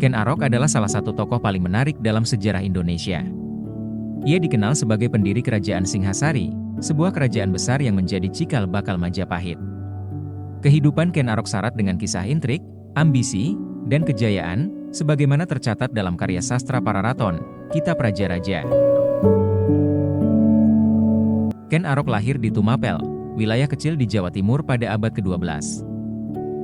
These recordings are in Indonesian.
Ken Arok adalah salah satu tokoh paling menarik dalam sejarah Indonesia. Ia dikenal sebagai pendiri Kerajaan Singhasari, sebuah kerajaan besar yang menjadi cikal bakal Majapahit. Kehidupan Ken Arok syarat dengan kisah intrik, ambisi, dan kejayaan, sebagaimana tercatat dalam karya sastra Pararaton, Kitab Raja-Raja. Ken Arok lahir di Tumapel, wilayah kecil di Jawa Timur pada abad ke-12.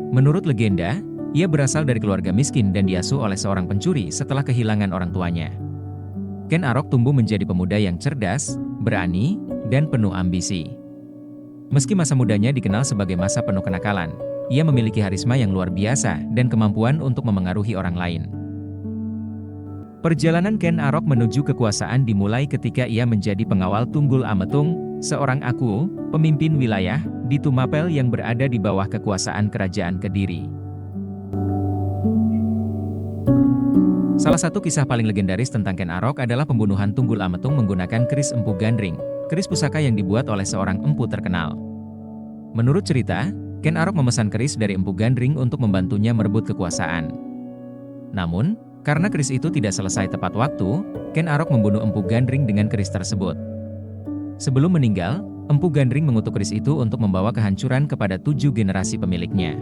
Menurut legenda, ia berasal dari keluarga miskin dan diasuh oleh seorang pencuri setelah kehilangan orang tuanya. Ken Arok tumbuh menjadi pemuda yang cerdas, berani, dan penuh ambisi. Meski masa mudanya dikenal sebagai masa penuh kenakalan, ia memiliki harisma yang luar biasa dan kemampuan untuk memengaruhi orang lain. Perjalanan Ken Arok menuju kekuasaan dimulai ketika ia menjadi pengawal Tunggul Ametung, seorang aku, pemimpin wilayah, di Tumapel yang berada di bawah kekuasaan Kerajaan Kediri. Salah satu kisah paling legendaris tentang Ken Arok adalah pembunuhan Tunggul Ametung menggunakan keris Empu Gandring, keris pusaka yang dibuat oleh seorang empu terkenal. Menurut cerita, Ken Arok memesan keris dari Empu Gandring untuk membantunya merebut kekuasaan. Namun, karena keris itu tidak selesai tepat waktu, Ken Arok membunuh Empu Gandring dengan keris tersebut. Sebelum meninggal, Empu Gandring mengutuk keris itu untuk membawa kehancuran kepada 7 generasi pemiliknya.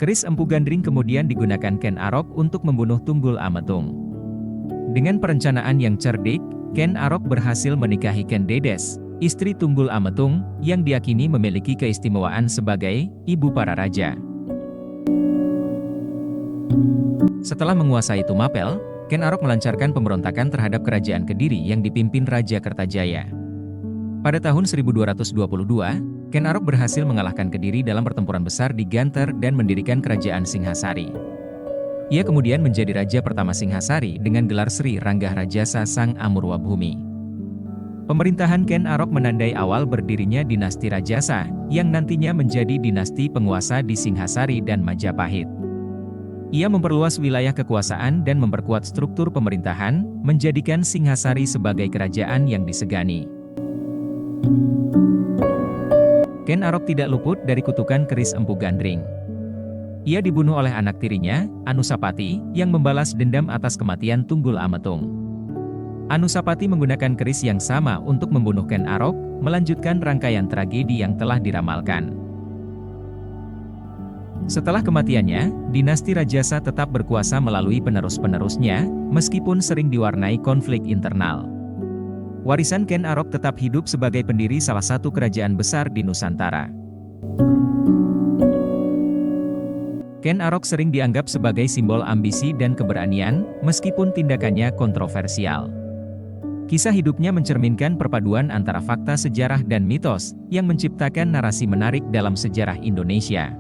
Keris Empu Gandring kemudian digunakan Ken Arok untuk membunuh Tunggul Ametung. Dengan perencanaan yang cerdik, Ken Arok berhasil menikahi Ken Dedes, istri Tunggul Ametung, yang diyakini memiliki keistimewaan sebagai ibu para raja. Setelah menguasai Tumapel, Ken Arok melancarkan pemberontakan terhadap kerajaan Kediri yang dipimpin Raja Kertajaya. Pada tahun 1222, Ken Arok berhasil mengalahkan Kediri dalam pertempuran besar di Ganter dan mendirikan Kerajaan Singhasari. Ia kemudian menjadi raja pertama Singhasari dengan gelar Sri Ranggah Rajasa Sang Amurwabhumi. Pemerintahan Ken Arok menandai awal berdirinya dinasti Rajasa, yang nantinya menjadi dinasti penguasa di Singhasari dan Majapahit. Ia memperluas wilayah kekuasaan dan memperkuat struktur pemerintahan, menjadikan Singhasari sebagai kerajaan yang disegani. Ken Arok tidak luput dari kutukan keris Empu Gandring. Ia dibunuh oleh anak tirinya, Anusapati, yang membalas dendam atas kematian Tunggul Ametung. Anusapati menggunakan keris yang sama untuk membunuh Ken Arok, melanjutkan rangkaian tragedi yang telah diramalkan. Setelah kematiannya, dinasti Rajasa tetap berkuasa melalui penerus-penerusnya, meskipun sering diwarnai konflik internal. Warisan Ken Arok tetap hidup sebagai pendiri salah satu kerajaan besar di Nusantara. Ken Arok sering dianggap sebagai simbol ambisi dan keberanian, meskipun tindakannya kontroversial. Kisah hidupnya mencerminkan perpaduan antara fakta sejarah dan mitos, yang menciptakan narasi menarik dalam sejarah Indonesia.